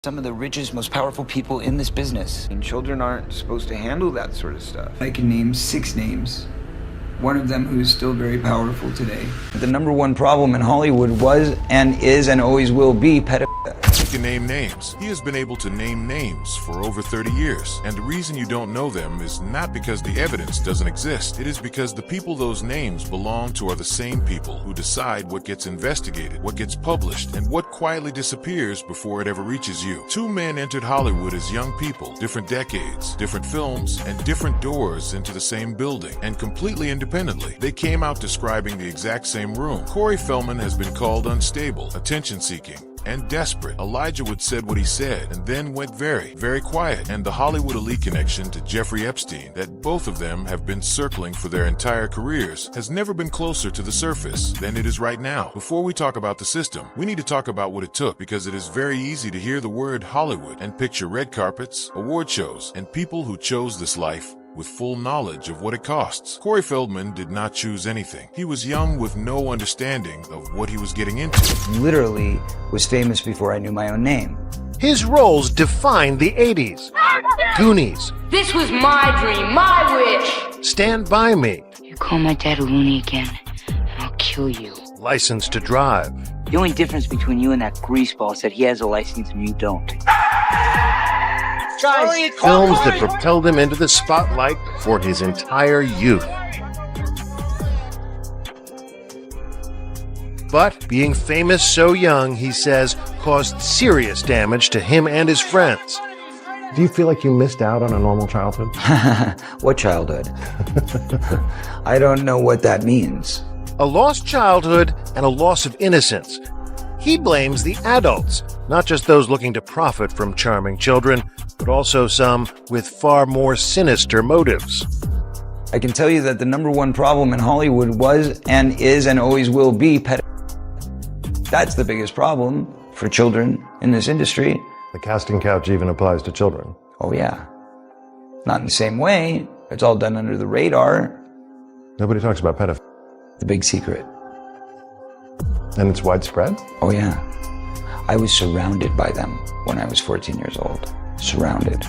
Some of the richest, most powerful people in this business. And children aren't supposed to handle that sort of stuff. I can name 6 names. One of them who is still very powerful today. The number one problem in Hollywood was and is and always will be pedophilia. He can name names. He has been able to name names for over 30 years. And the reason you don't know them is not because the evidence doesn't exist. It is because the people those names belong to are the same people who decide what gets investigated, what gets published, and what quietly disappears before it ever reaches you. 2 men entered Hollywood as young people, different decades, different films, and different doors into the same building, and completely independently. They came out describing the exact same room. Corey Feldman has been called unstable, attention-seeking, and desperate. Elijah Wood said what he said and then went very, very quiet. And the Hollywood elite connection to Jeffrey Epstein that both of them have been circling for their entire careers has never been closer to the surface than it is right now. Before we talk about the system, we need to talk about what it took, because it is very easy to hear the word Hollywood and picture red carpets, award shows, and people who chose this life with full knowledge of what it costs. Corey Feldman did not choose anything. He was young with no understanding of what he was getting into. Literally was famous before I knew my own name. His roles defined the 80s. Goonies. This was my dream, my wish. Stand By Me. You call my dad a loony again, and I'll kill you. License to Drive. The only difference between you and that greaseball is that he has a license and you don't. Films that propelled him into the spotlight for his entire youth. But being famous so young, he says, caused serious damage to him and his friends. Do you feel like you missed out on a normal childhood? What childhood? I don't know what that means. A lost childhood and a loss of innocence. He blames the adults, not just those looking to profit from charming children, but also some with far more sinister motives. I can tell you that the number one problem in Hollywood was and is and always will be pedophilia. That's the biggest problem for children in this industry. The casting couch even applies to children. Oh yeah. Not in the same way. It's all done under the radar. Nobody talks about pedophilia. The big secret. And it's widespread? Oh yeah. I was surrounded by them when I was 14 years old. Surrounded.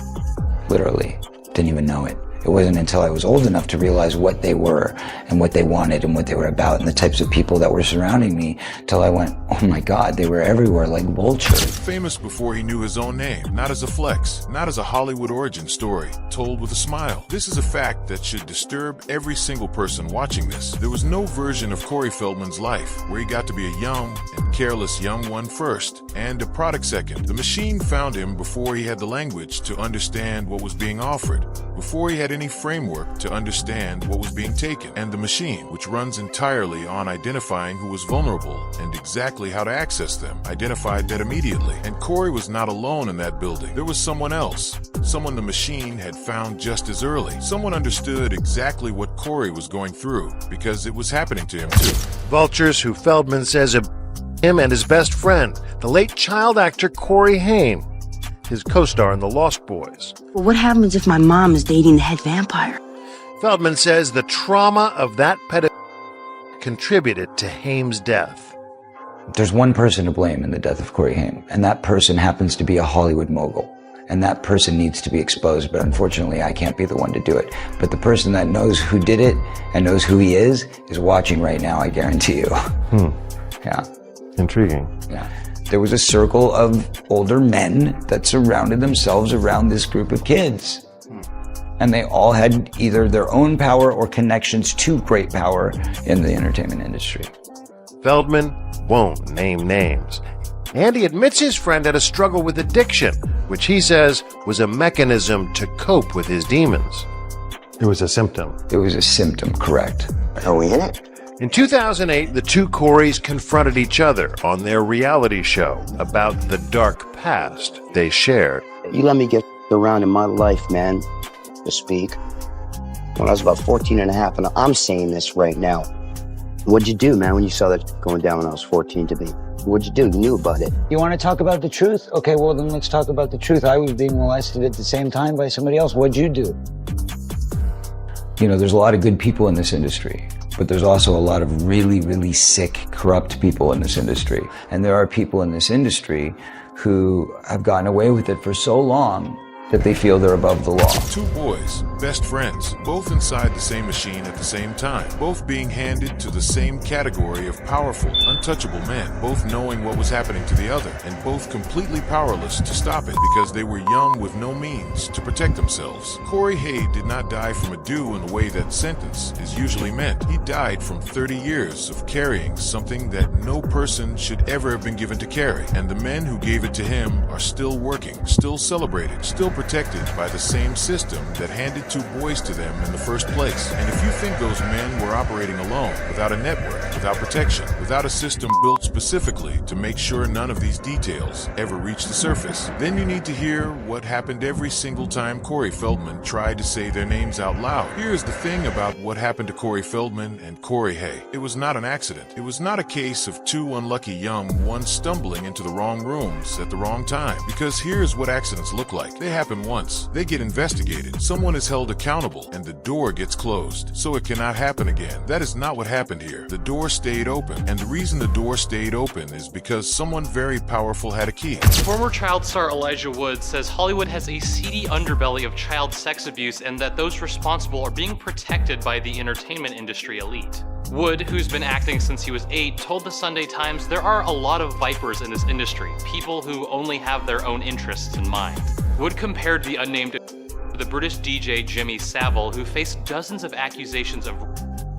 Literally. Didn't even know it. It wasn't until I was old enough to realize what they were and what they wanted and what they were about and the types of people that were surrounding me till I went, oh my God, they were everywhere like vultures. Famous before he knew his own name, not as a flex, not as a Hollywood origin story, told with a smile. This is a fact that should disturb every single person watching this. There was no version of Corey Feldman's life where he got to be a young and careless young one first and a product second. The machine found him before he had the language to understand what was being offered, before he had any framework to understand what was being taken. And the machine, which runs entirely on identifying who was vulnerable and exactly how to access them, identified that immediately. And Corey was not alone in that building. There was someone else, someone the machine had found just as early. Someone understood exactly what Corey was going through because it was happening to him too. Vultures who Feldman says him and his best friend, the late child actor Corey Haim, his co-star in The Lost Boys. Well, what happens if my mom is dating the head vampire? Feldman says the trauma of that pedophilia contributed to Haim's death. There's one person to blame in the death of Corey Haim, and that person happens to be a Hollywood mogul. And that person needs to be exposed, but unfortunately I can't be the one to do it. But the person that knows who did it and knows who he is watching right now, I guarantee you. Yeah. Intriguing. Yeah. There was a circle of older men that surrounded themselves around this group of kids. And they all had either their own power or connections to great power in the entertainment industry. Feldman won't name names. And he admits his friend had a struggle with addiction, which he says was a mechanism to cope with his demons. It was a symptom. It was a symptom, correct. Are we in it? In 2008, the 2 Coreys confronted each other on their reality show about the dark past they shared. You let me get around in my life, man, to speak. When I was about 14 and a half, and I'm saying this right now. What'd you do, man, when you saw that going down when I was 14 to me? What'd you do? You knew about it. You want to talk about the truth? Okay, well then let's talk about the truth. I was being molested at the same time by somebody else. What'd you do? You know, there's a lot of good people in this industry. But there's also a lot of really, really sick, corrupt people in this industry. And there are people in this industry who have gotten away with it for so long that they feel they're above the law. Two boys, best friends, both inside the same machine at the same time, both being handed to the same category of powerful, untouchable men, both knowing what was happening to the other, and both completely powerless to stop it because they were young with no means to protect themselves. Corey Hay did not die from a due in the way that sentence is usually meant. He died from 30 years of carrying something that no person should ever have been given to carry, and the men who gave it to him are still working, still celebrating, still protected by the same system that handed two boys to them in the first place. And if you think those men were operating alone, without a network, without protection, without a system built specifically to make sure none of these details ever reach the surface, then you need to hear what happened every single time Corey Feldman tried to say their names out loud. Here's the thing about what happened to Corey Feldman and Corey Hay. It was not an accident. It was not a case of two unlucky young ones stumbling into the wrong rooms at the wrong time. Because here's what accidents look like. They happen once, they get investigated, someone is held accountable, and the door gets closed, so it cannot happen again. That is not what happened here. The door stayed open, and the reason the door stayed open is because someone very powerful had a key. Former child star Elijah Wood says Hollywood has a seedy underbelly of child sex abuse and that those responsible are being protected by the entertainment industry elite. Wood, who's been acting since he was 8, told the Sunday Times there are a lot of vipers in this industry, people who only have their own interests in mind. Wood compared the unnamed to the British DJ Jimmy Savile, who faced dozens of accusations of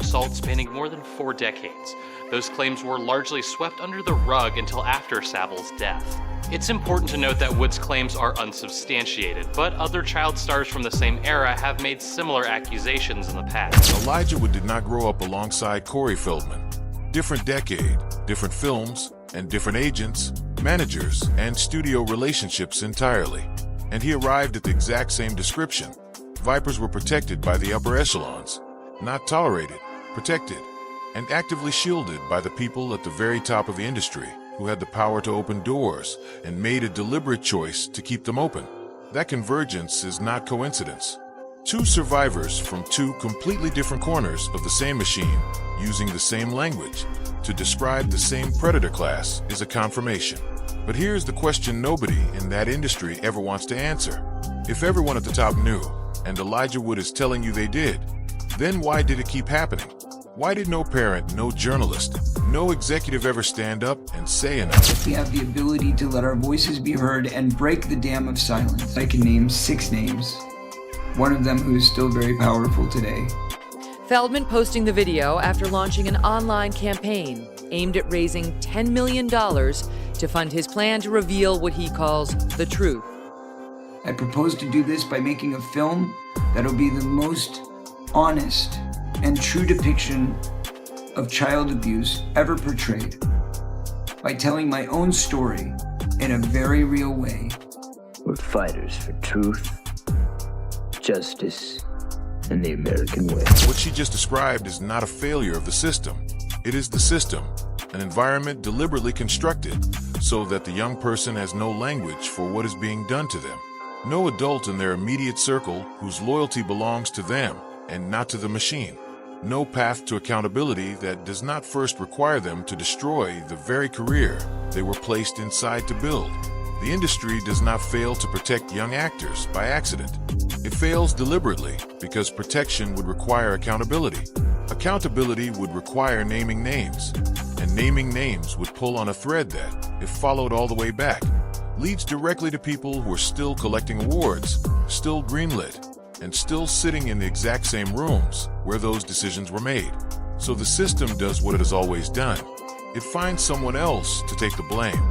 assault spanning more than 4 decades. Those claims were largely swept under the rug until after Savile's death. It's important to note that Wood's claims are unsubstantiated, but other child stars from the same era have made similar accusations in the past. Elijah Wood did not grow up alongside Corey Feldman. Different decade, different films, and different agents, managers, and studio relationships entirely. And he arrived at the exact same description. Vipers were protected by the upper echelons, not tolerated, protected, and actively shielded by the people at the very top of the industry, who had the power to open doors and made a deliberate choice to keep them open. That convergence is not coincidence. Two survivors from two completely different corners of the same machine, using the same language to describe the same predator class, is a confirmation. But here's the question nobody in that industry ever wants to answer. If everyone at the top knew, and Elijah Wood is telling you they did, then why did it keep happening? Why did no parent, no journalist, no executive ever stand up and say enough? We have the ability to let our voices be heard and break the dam of silence. I can name 6 names. One of them who is still very powerful today. Feldman posting the video after launching an online campaign aimed at raising $10 million to fund his plan to reveal what he calls the truth. I propose to do this by making a film that'll be the most honest and true depiction of child abuse ever portrayed, by telling my own story in a very real way. We're fighters for truth, justice, and the American way. What she just described is not a failure of the system. It is the system, an environment deliberately constructed so that the young person has no language for what is being done to them. No adult in their immediate circle whose loyalty belongs to them and not to the machine. No path to accountability that does not first require them to destroy the very career they were placed inside to build. The industry does not fail to protect young actors by accident. It fails deliberately because protection would require accountability. Accountability would require naming names, and naming names would pull on a thread that, if followed all the way back, leads directly to people who are still collecting awards, still greenlit, and still sitting in the exact same rooms where those decisions were made. So the system does what it has always done. It finds someone else to take the blame.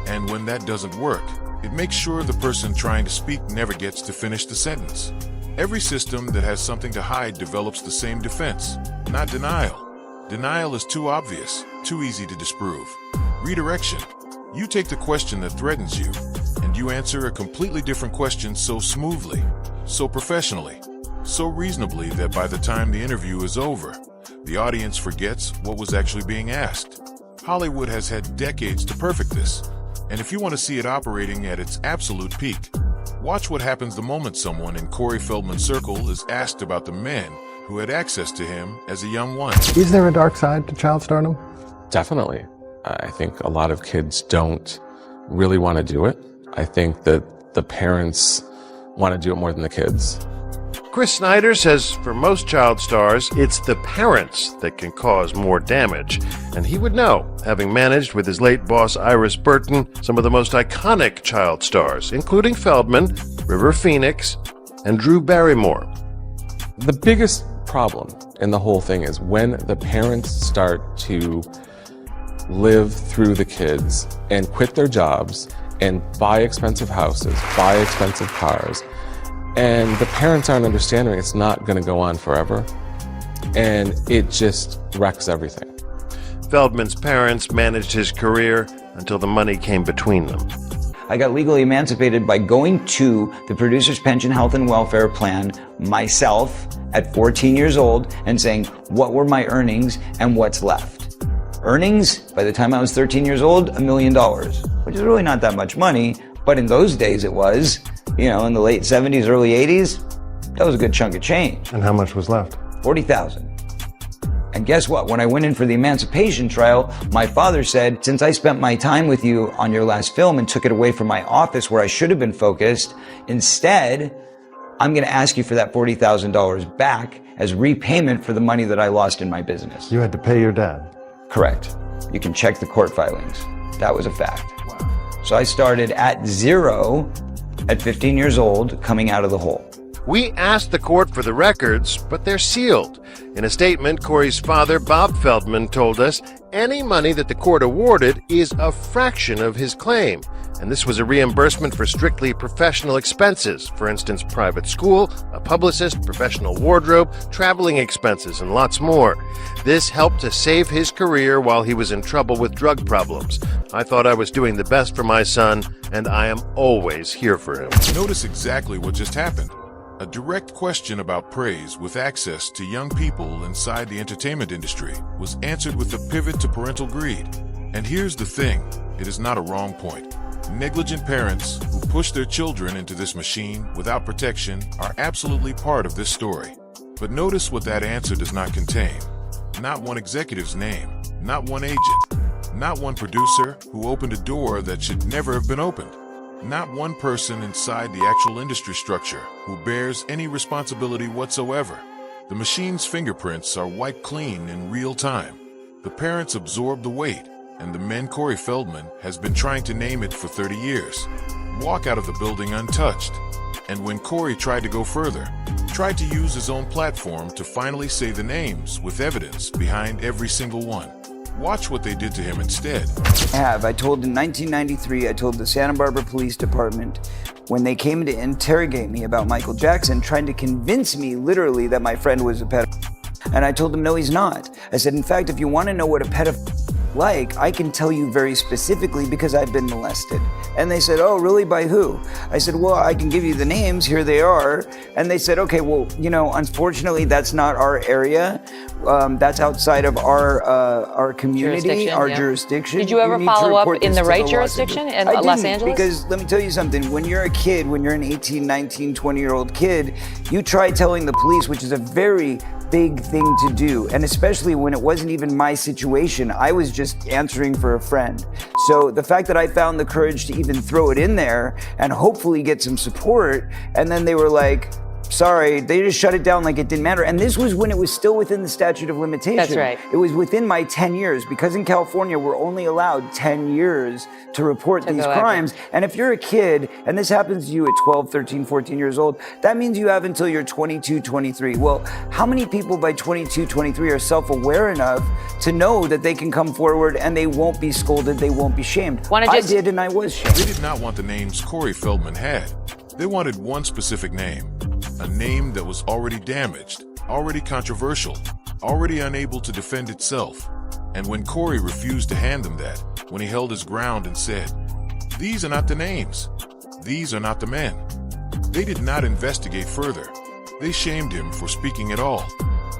And when that doesn't work, it makes sure the person trying to speak never gets to finish the sentence. Every system that has something to hide develops the same defense, not denial. Denial is too obvious, too easy to disprove. Redirection. You take the question that threatens you, and you answer a completely different question so smoothly, so professionally, so reasonably that by the time the interview is over, the audience forgets what was actually being asked. Hollywood has had decades to perfect this, and if you want to see it operating at its absolute peak, watch what happens the moment someone in Corey Feldman's circle is asked about the men who had access to him as a young one. Is there a dark side to child stardom? Definitely. I think a lot of kids don't really want to do it. I think that the parents want to do it more than the kids. Chris Snyder says for most child stars, it's the parents that can cause more damage. And he would know, having managed with his late boss Iris Burton some of the most iconic child stars, including Feldman, River Phoenix, and Drew Barrymore. The biggest problem in the whole thing is when the parents start to live through the kids and quit their jobs and buy expensive houses, buy expensive cars, and the parents aren't understanding it's not going to go on forever, and it just wrecks everything. Feldman's parents managed his career until the money came between them. I got legally emancipated by going to the Producer's Pension Health and Welfare Plan myself at 14 years old and saying, what were my earnings and what's left? Earnings, by the time I was 13 years old, $1 million, which is really not that much money, but in those days it was, in the late 70s, early 80s, that was a good chunk of change. And how much was left? $40,000. And guess what? When I went in for the emancipation trial, my father said, since I spent my time with you on your last film and took it away from my office where I should have been focused, instead, I'm going to ask you for that $40,000 back as repayment for the money that I lost in my business. You had to pay your dad? Correct. You can check the court filings. That was a fact. Wow. So I started at zero at 15 years old, coming out of the hole. We asked the court for the records, but they're sealed. In a statement, Corey's father, Bob Feldman, told us any money that the court awarded is a fraction of his claim. And this was a reimbursement for strictly professional expenses. For instance, private school, a publicist, professional wardrobe, traveling expenses, and lots more. This helped to save his career while he was in trouble with drug problems. I thought I was doing the best for my son, and I am always here for him. Notice exactly what just happened. A direct question about praise with access to young people inside the entertainment industry was answered with a pivot to parental greed. And here's the thing, it is not a wrong point. Negligent parents who push their children into this machine without protection are absolutely part of this story. But notice what that answer does not contain. Not one executive's name, not one agent, not one producer who opened a door that should never have been opened. Not one person inside the actual industry structure who bears any responsibility whatsoever. The machine's fingerprints are wiped clean in real time. The parents absorb the weight, and the man Corey Feldman has been trying to name it for 30 years. Walk out of the building untouched. And when Corey tried to go further, tried to use his own platform to finally say the names with evidence behind every single one. Watch what they did to him instead. I told in 1993, I told the Santa Barbara Police Department when they came to interrogate me about Michael Jackson, trying to convince me literally that my friend was a pedophile. And I told them, no, he's not. I said, in fact, if you want to know what a pedophile like, I can tell you very specifically because I've been molested. And they said, oh, really? By who? I said, well, I can give you the names. Here they are. And they said, okay, well, unfortunately, that's not our area. That's outside of our community, our jurisdiction. Did you ever follow up in the right jurisdiction in Los Angeles? Because let me tell you something. When you're a kid, when you're an 18, 19, 20-year-old kid, you try telling the police, which is a very big thing to do, and especially when it wasn't even my situation. I was just answering for a friend. So the fact that I found the courage to even throw it in there and hopefully get some support, and then they were like, sorry, they just shut it down like it didn't matter. And this was when it was still within the statute of limitation. That's right. It was within my 10 years, because in California, we're only allowed 10 years to report these crimes. And if you're a kid, and this happens to you at 12, 13, 14 years old, that means you have until you're 22, 23. Well, how many people by 22, 23 are self-aware enough to know that they can come forward and they won't be scolded, they won't be shamed? I did, and I was shamed. They did not want the names Corey Feldman had. They wanted one specific name. A name that was already damaged, already controversial, already unable to defend itself. And when Corey refused to hand them that, when he held his ground and said, these are not the names, these are not the men, they did not investigate further. They shamed him for speaking at all.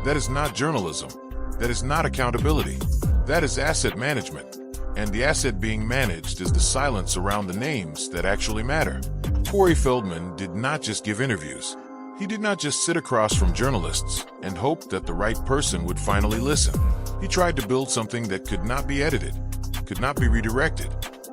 That is not journalism. That is not accountability. That is asset management. And the asset being managed is the silence around the names that actually matter. Corey Feldman did not just give interviews. He did not just sit across from journalists and hope that the right person would finally listen. He tried to build something that could not be edited, could not be redirected,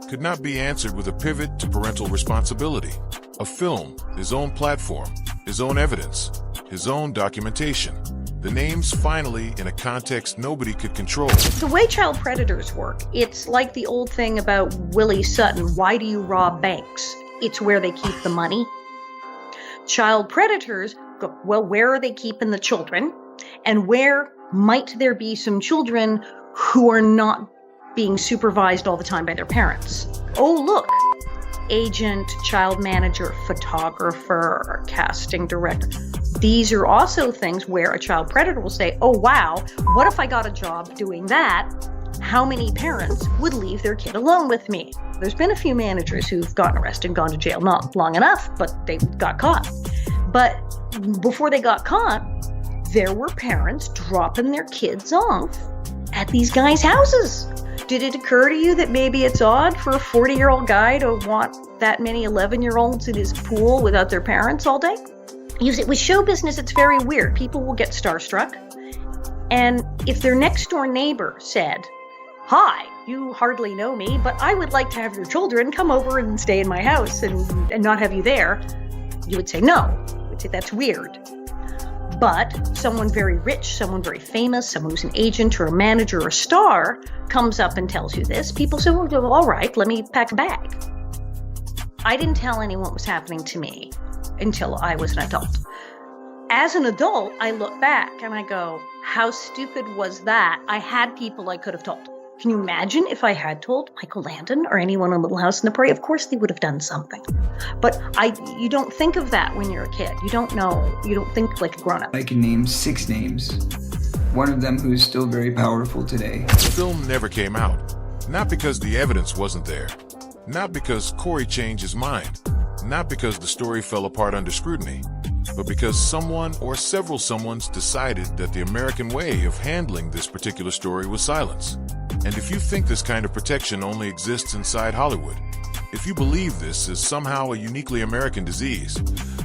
could not be answered with a pivot to parental responsibility. A film, his own platform, his own evidence, his own documentation. The names finally in a context nobody could control. The way child predators work, it's like the old thing about Willie Sutton, why do you rob banks? It's where they keep the money. Child predators go, well, where are they keeping the children? And where might there be some children who are not being supervised all the time by their parents? Oh, look, agent, child manager, photographer, casting director. These are also things where a child predator will say, oh, wow, what if I got a job doing that? How many parents would leave their kid alone with me? There's been a few managers who've gotten arrested and gone to jail, not long enough, but they got caught. But before they got caught, there were parents dropping their kids off at these guys' houses. Did it occur to you that maybe it's odd for a 40-year-old guy to want that many 11-year-olds in his pool without their parents all day? With show business, it's very weird. People will get starstruck. And if their next door neighbor said, hi, you hardly know me, but I would like to have your children come over and stay in my house and not have you there, you would say no. You would say that's weird. But someone very rich, someone very famous, someone who's an agent or a manager or a star comes up and tells you this, people say, well, all right, let me pack a bag. I didn't tell anyone what was happening to me until I was an adult. As an adult, I look back and I go, how stupid was that? I had people I could have told. Can you imagine if I had told Michael Landon or anyone on Little House on the Prairie? Of course they would have done something. But you don't think of that when you're a kid. You don't know. You don't think like a grown-up. I can name 6 names. One of them who is still very powerful today. The film never came out. Not because the evidence wasn't there. Not because Corey changed his mind. Not because the story fell apart under scrutiny. But because someone or several someones decided that the American way of handling this particular story was silence. And if you think this kind of protection only exists inside Hollywood, if you believe this is somehow a uniquely American disease,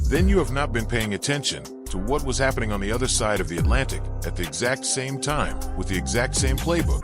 then you have not been paying attention to what was happening on the other side of the Atlantic at the exact same time with the exact same playbook.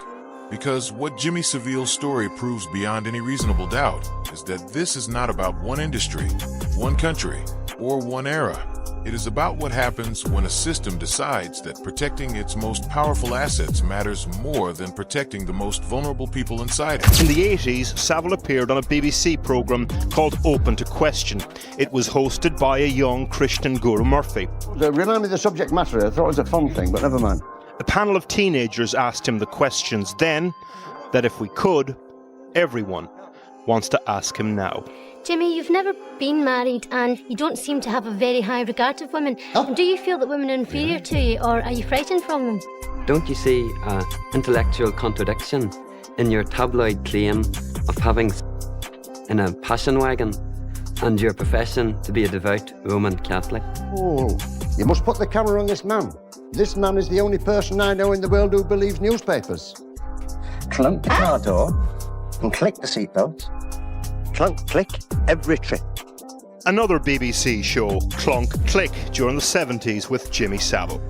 Because what Jimmy Savile's story proves beyond any reasonable doubt is that this is not about one industry, one country, or one era. It is about what happens when a system decides that protecting its most powerful assets matters more than protecting the most vulnerable people inside it. In the 80s, Savile appeared on a BBC programme called Open to Question. It was hosted by a young Christian Guru Murphy. Remind me of the subject matter. I thought it was a fun thing, but never mind. A panel of teenagers asked him the questions then that if we could, everyone wants to ask him now. Jimmy, you've never been married and you don't seem to have a very high regard of women. Oh. Do you feel that women are inferior to you, or are you frightened from them? Don't you see an intellectual contradiction in your tabloid claim of having in a passion wagon and your profession to be a devout Roman Catholic? Oh, you must put the camera on this man. This man is the only person I know in the world who believes newspapers. Clunk the car door and click the seatbelt. Clunk, click, every trip. Another BBC show, Clunk, Click, during the 70s with Jimmy Savile.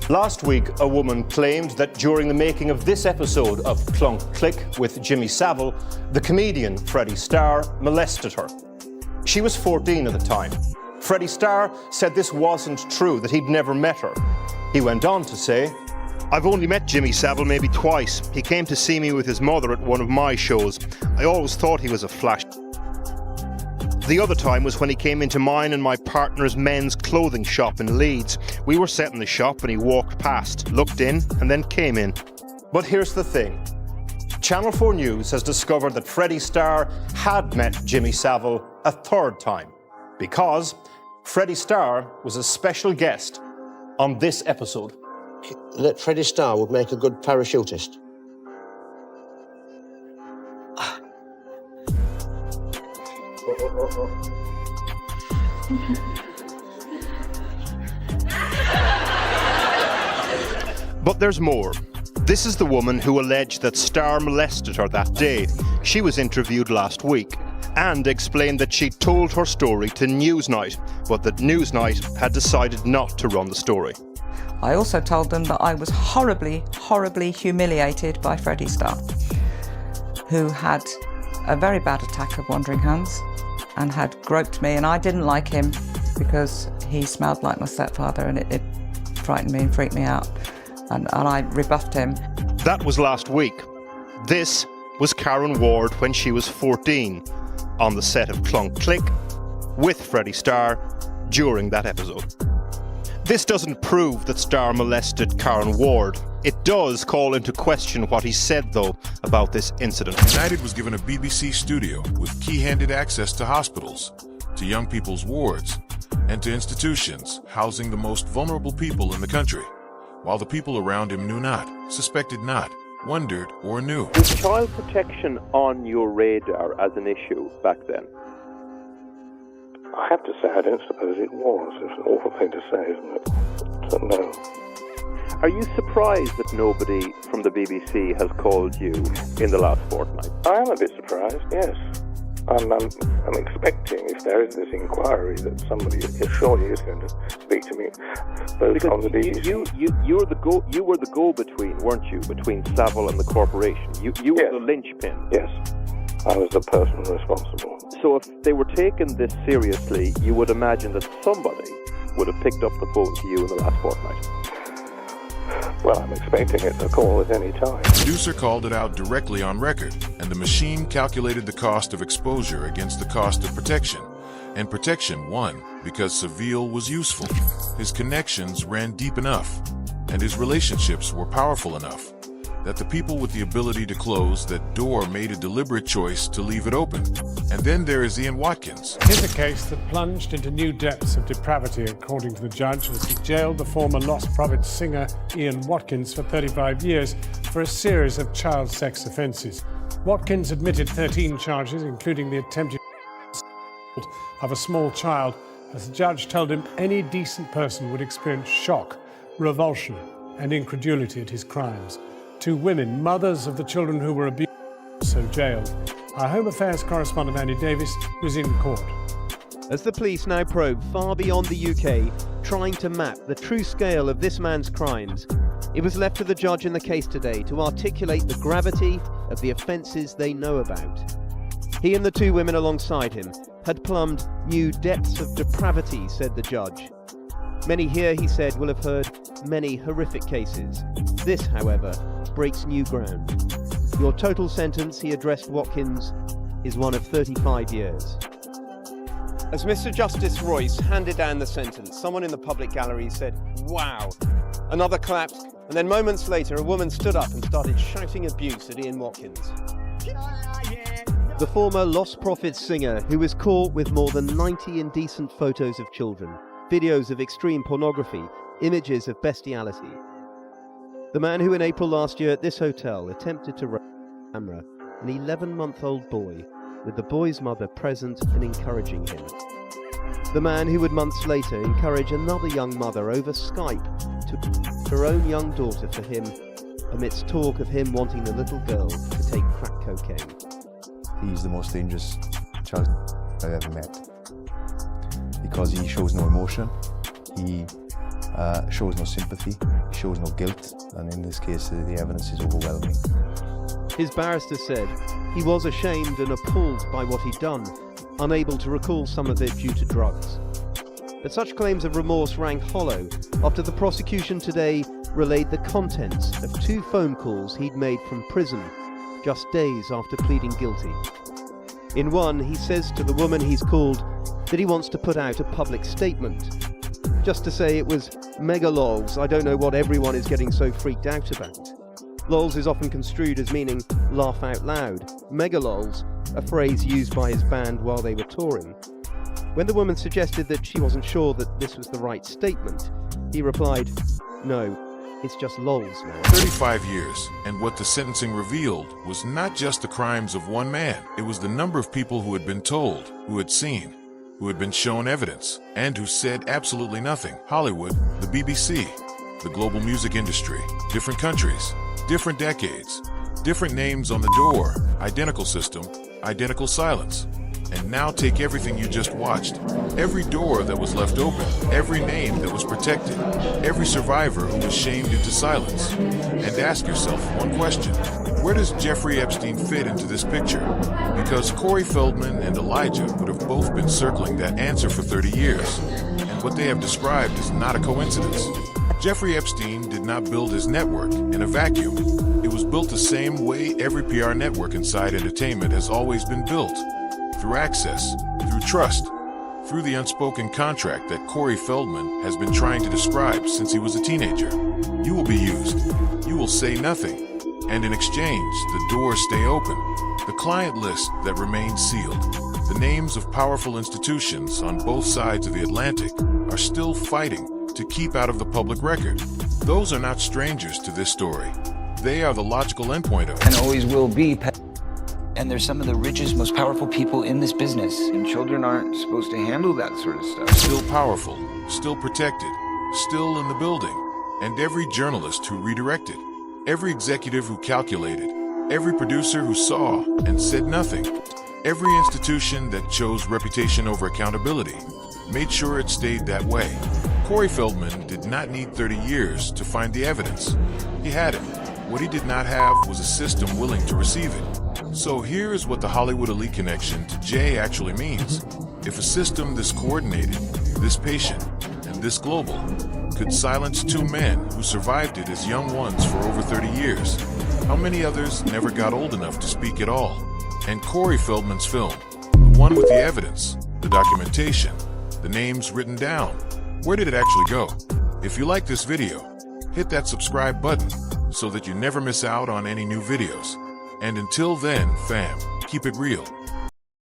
Last week, a woman claimed that during the making of this episode of Clunk, Click with Jimmy Savile, the comedian Freddie Starr molested her. She was 14 at the time. Freddie Starr said this wasn't true, that he'd never met her. He went on to say, I've only met Jimmy Savile maybe twice. He came to see me with his mother at one of my shows. I always thought he was a flash. The other time was when he came into mine and my partner's men's clothing shop in Leeds. We were set in the shop and he walked past, looked in, and then came in. But here's the thing. Channel 4 News has discovered that Freddie Starr had met Jimmy Savile a third time, because Freddie Starr was a special guest on this episode. That Freddie Starr would make a good parachutist. But there's more. This is the woman who alleged that Starr molested her that day. She was interviewed last week and explained that she told her story to Newsnight, but that Newsnight had decided not to run the story. I also told them that I was horribly, horribly humiliated by Freddie Starr, who had a very bad attack of wandering hands and had groped me, and I didn't like him because he smelled like my stepfather, and it frightened me and freaked me out, and I rebuffed him. That was last week. This was Karen Ward when she was 14, on the set of Clonk Click with Freddie Starr during that episode. This doesn't prove that Starr molested Karen Ward. It does call into question what he said, though, about this incident. United was given a BBC studio with key-handed access to hospitals, to young people's wards, and to institutions housing the most vulnerable people in the country, while the people around him knew not, suspected not, wondered, or knew. Was child protection on your radar as an issue back then? I have to say I don't suppose it was. It's an awful thing to say, isn't it? So no. Are you surprised that nobody from the BBC has called you in the last fortnight? I am a bit surprised, yes. I'm expecting, if there is this inquiry, that somebody surely is going to speak to me, both because on the BBC. You were the go-between, weren't you, between Savile and the corporation? You were the linchpin. Yes, I was the person responsible. So if they were taking this seriously, you would imagine that somebody would have picked up the phone to you in the last fortnight. Well, I'm expecting it to call at any time. The producer called it out directly on record, and the machine calculated the cost of exposure against the cost of protection. And protection won because Savile was useful. His connections ran deep enough, and his relationships were powerful enough that the people with the ability to close that door made a deliberate choice to leave it open. And then there is Ian Watkins. Here's a case that plunged into new depths of depravity, according to the judge, as he jailed the former Lost Prophets singer Ian Watkins for 35 years for a series of child sex offences. Watkins admitted 13 charges, including the attempted assault of a small child, as the judge told him any decent person would experience shock, revulsion, and incredulity at his crimes. 2 women, mothers of the children who were abused, so jailed. Our Home Affairs correspondent Andy Davis was in court. As the police now probe far beyond the UK, trying to map the true scale of this man's crimes, it was left to the judge in the case today to articulate the gravity of the offences they know about. He and the 2 women alongside him had plumbed new depths of depravity, said the judge. Many here, he said, will have heard many horrific cases. This, however, breaks new ground. Your total sentence, he addressed Watkins, is one of 35 years. As Mr. Justice Royce handed down the sentence, someone in the public gallery said, "Wow." Another clapped, and then moments later, a woman stood up and started shouting abuse at Ian Watkins. The former Lost Prophets singer, who was caught with more than 90 indecent photos of children, videos of extreme pornography, images of bestiality. The man who in April last year at this hotel attempted to rape on camera an 11-month-old boy, with the boy's mother present and encouraging him. The man who would months later encourage another young mother over Skype to her own young daughter for him, amidst talk of him wanting the little girl to take crack cocaine. He's the most dangerous child I've ever met, because he shows no emotion, he shows no sympathy, he shows no guilt, and in this case the evidence is overwhelming. His barrister said he was ashamed and appalled by what he'd done, unable to recall some of it due to drugs. But such claims of remorse rang hollow after the prosecution today relayed the contents of 2 phone calls he'd made from prison just days after pleading guilty. In one, he says to the woman he's called that he wants to put out a public statement, just to say it was mega lols, I don't know what everyone is getting so freaked out about. Lols is often construed as meaning laugh out loud. Mega lols, a phrase used by his band while they were touring. When the woman suggested that she wasn't sure that this was the right statement, he replied, "No, it's just lols, man." 35 years, and what the sentencing revealed was not just the crimes of one man. It was the number of people who had been told, who had seen, who had been shown evidence, and who said absolutely nothing. Hollywood, the BBC, the global music industry, different countries, different decades, different names on the door, identical system, identical silence. And now take everything you just watched, every door that was left open, every name that was protected, every survivor who was shamed into silence, and ask yourself one question. Where does Jeffrey Epstein fit into this picture? Because Corey Feldman and Elijah would have both been circling that answer for 30 years. And what they have described is not a coincidence. Jeffrey Epstein did not build his network in a vacuum. It was built the same way every PR network inside entertainment has always been built. Through access, through trust, through the unspoken contract that Corey Feldman has been trying to describe since he was a teenager. You will be used. You will say nothing. And in exchange, the doors stay open. The client list that remains sealed. The names of powerful institutions on both sides of the Atlantic are still fighting to keep out of the public record. Those are not strangers to this story. They are the logical endpoint of it. And always will be. And they're some of the richest, most powerful people in this business. And children aren't supposed to handle that sort of stuff. Still powerful, still protected, still in the building. And every journalist who redirected, every executive who calculated, every producer who saw and said nothing, every institution that chose reputation over accountability, made sure it stayed that way. Corey Feldman did not need 30 years to find the evidence. He had it. What he did not have was a system willing to receive it. So here is what the Hollywood elite connection to Jay actually means. If a system this coordinated, this patient, and this global could silence two men who survived it as young ones for over 30 years, how many others never got old enough to speak at all? And Corey Feldman's film, the one with the evidence, the documentation, the names written down, where did it actually go? If you like this video, hit that subscribe button so that you never miss out on any new videos. And until then, fam, keep it real.